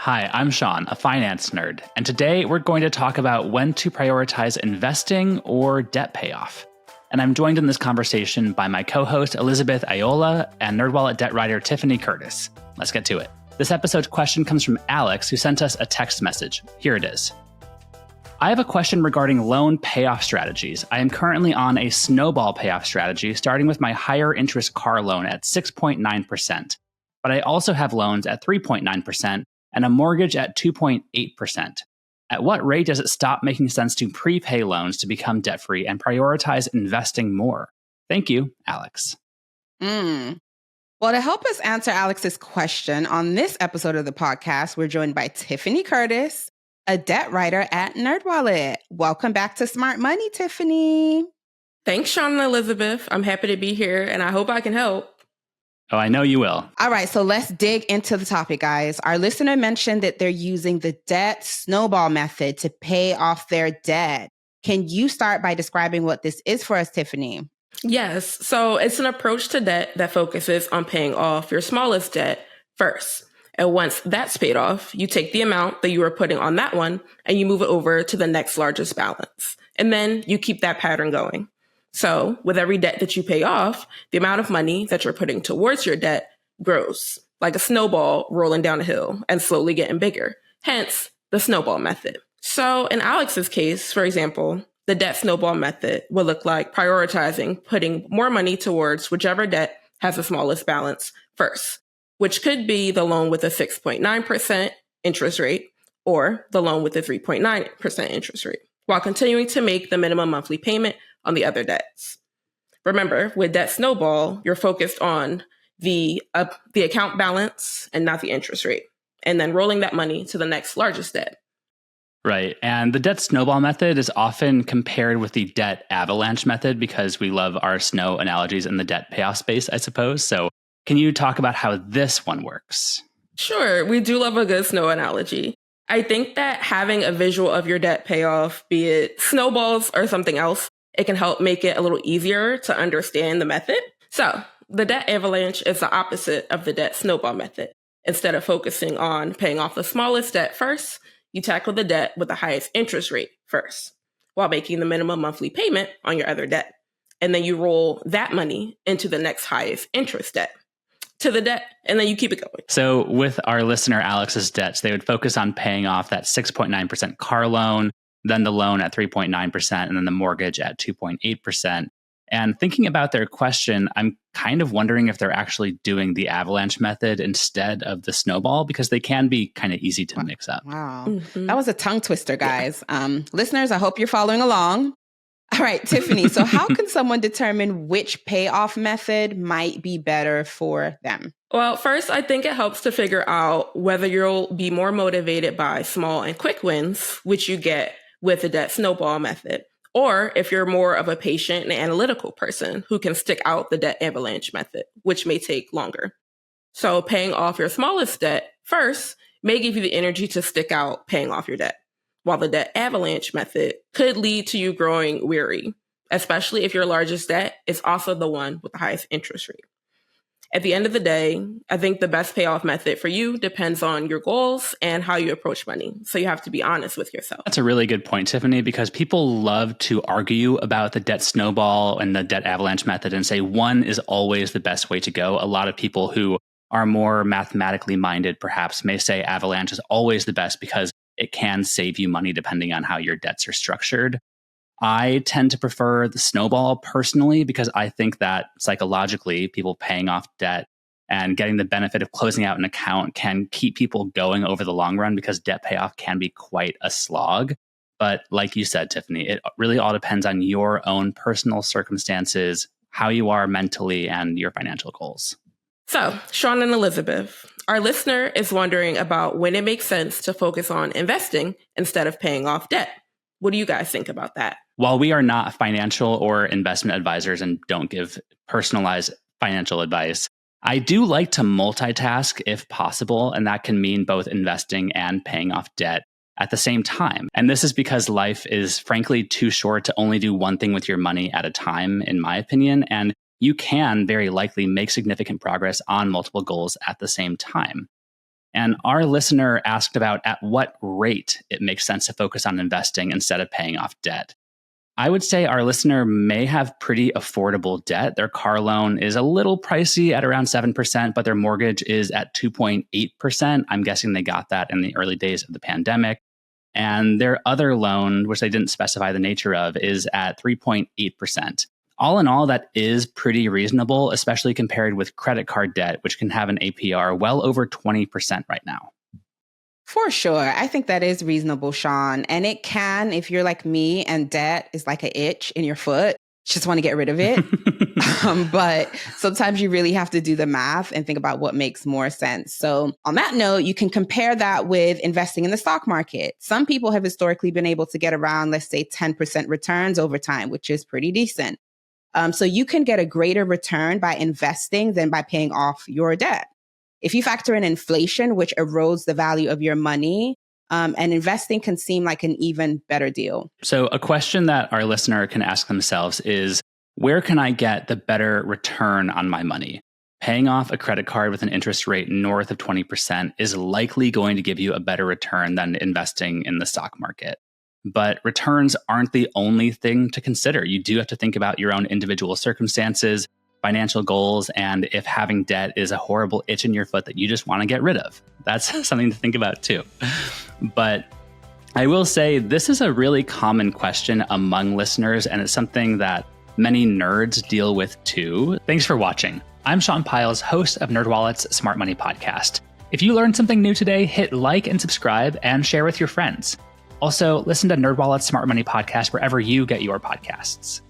Hi, I'm Sean, a finance nerd, and today we're going to talk about when to prioritize investing or debt payoff. And I'm joined in this conversation by my co-host Elizabeth Ayola and NerdWallet debt writer Tiffany Curtis. Let's get to it. This episode's question comes from Alex, who sent us a text message. Here it is. I have a question regarding loan payoff strategies. I am currently on a snowball payoff strategy, starting with my higher interest car loan at 6.9%. But I also have loans at 3.9% and a mortgage at 2.8%. At what rate does it stop making sense to prepay loans to become debt-free and prioritize investing more? Thank you, Alex. Well, to help us answer Alex's question on this episode of the podcast, we're joined by Tiffany Curtis, a debt writer at NerdWallet. Welcome back to Smart Money, Tiffany. Thanks, Sean and Elizabeth. I'm happy to be here, and I hope I can help. Oh, I know you will. All right, so let's dig into the topic, guys. Our listener mentioned that they're using the debt snowball method to pay off their debt. Can you start by describing what this is for us, Tiffany? Yes, so it's an approach to debt that focuses on paying off your smallest debt first. And once that's paid off, you take the amount that you were putting on that one and you move it over to the next largest balance. And then you keep that pattern going. So with every debt that you pay off, the amount of money that you're putting towards your debt grows, like a snowball rolling down a hill and slowly getting bigger. Hence, the snowball method. So in Alex's case, for example, the debt snowball method would look like prioritizing putting more money towards whichever debt has the smallest balance first, which could be the loan with a 6.9% interest rate or the loan with a 3.9% interest rate, while continuing to make the minimum monthly payment on the other debts. Remember, with debt snowball, you're focused on the account balance and not the interest rate, and then rolling that money to the next largest debt. Right. And the debt snowball method is often compared with the debt avalanche method because we love our snow analogies in the debt payoff space, I suppose. So can you talk about how this one works? Sure. We do love a good snow analogy. I think that having a visual of your debt payoff, be it snowballs or something else, it can help make it a little easier to understand the method. So the debt avalanche is the opposite of the debt snowball method. Instead of focusing on paying off the smallest debt first, you tackle the debt with the highest interest rate first, while making the minimum monthly payment on your other debt. And then you roll that money into the next highest interest debt to the debt, and then you keep it going. So with our listener Alex's debts, they would focus on paying off that 6.9% car loan, then the loan at 3.9%, and then the mortgage at 2.8%. And thinking about their question, I'm kind of wondering if they're actually doing the avalanche method instead of the snowball, because they can be kind of easy to mix up. Wow. That was a tongue twister, guys. Yeah. Listeners, I hope you're following along. All right, Tiffany, so how can someone determine which payoff method might be better for them? Well, first, I think it helps to figure out whether you'll be more motivated by small and quick wins, which you get with the debt snowball method, or if you're more of a patient and analytical person who can stick out the debt avalanche method, which may take longer. So paying off your smallest debt first may give you the energy to stick out paying off your debt, while the debt avalanche method could lead to you growing weary, especially if your largest debt is also the one with the highest interest rate. At the end of the day, I think the best payoff method for you depends on your goals and how you approach money. So you have to be honest with yourself. That's a really good point, Tiffany, because people love to argue about the debt snowball and the debt avalanche method and say one is always the best way to go. A lot of people who are more mathematically minded perhaps may say avalanche is always the best because it can save you money depending on how your debts are structured. I tend to prefer the snowball personally because I think that psychologically, people paying off debt and getting the benefit of closing out an account can keep people going over the long run because debt payoff can be quite a slog. But like you said, Tiffany, it really all depends on your own personal circumstances, how you are mentally, and your financial goals. So, Sean and Elizabeth, our listener is wondering about when it makes sense to focus on investing instead of paying off debt. What do you guys think about that? While we are not financial or investment advisors and don't give personalized financial advice, I do like to multitask if possible, and that can mean both investing and paying off debt at the same time. And this is because life is frankly too short to only do one thing with your money at a time, in my opinion. And you can very likely make significant progress on multiple goals at the same time. And our listener asked about at what rate it makes sense to focus on investing instead of paying off debt. I would say our listener may have pretty affordable debt. Their car loan is a little pricey at around 7%, but their mortgage is at 2.8%. I'm guessing they got that in the early days of the pandemic. And their other loan, which they didn't specify the nature of, is at 3.8%. All in all, that is pretty reasonable, especially compared with credit card debt, which can have an APR well over 20% right now. For sure. I think that is reasonable, Sean. And it can, if you're like me and debt is like an itch in your foot, just want to get rid of it. But sometimes you really have to do the math and think about what makes more sense. So on that note, you can compare that with investing in the stock market. Some people have historically been able to get around, let's say, 10% returns over time, which is pretty decent. So you can get a greater return by investing than by paying off your debt. If you factor in inflation, which erodes the value of your money, and investing can seem like an even better deal. So a question that our listener can ask themselves is, where can I get the better return on my money? Paying off a credit card with an interest rate north of 20% is likely going to give you a better return than investing in the stock market. But returns aren't the only thing to consider. You do have to think about your own individual circumstances, financial goals, and if having debt is a horrible itch in your foot that you just want to get rid of. That's something to think about too. But I will say this is a really common question among listeners, and it's something that many nerds deal with too. Thanks for watching. I'm Sean Pyles, host of NerdWallet's Smart Money Podcast. If you learned something new today, hit like and subscribe and share with your friends. Also, listen to NerdWallet's Smart Money Podcast wherever you get your podcasts.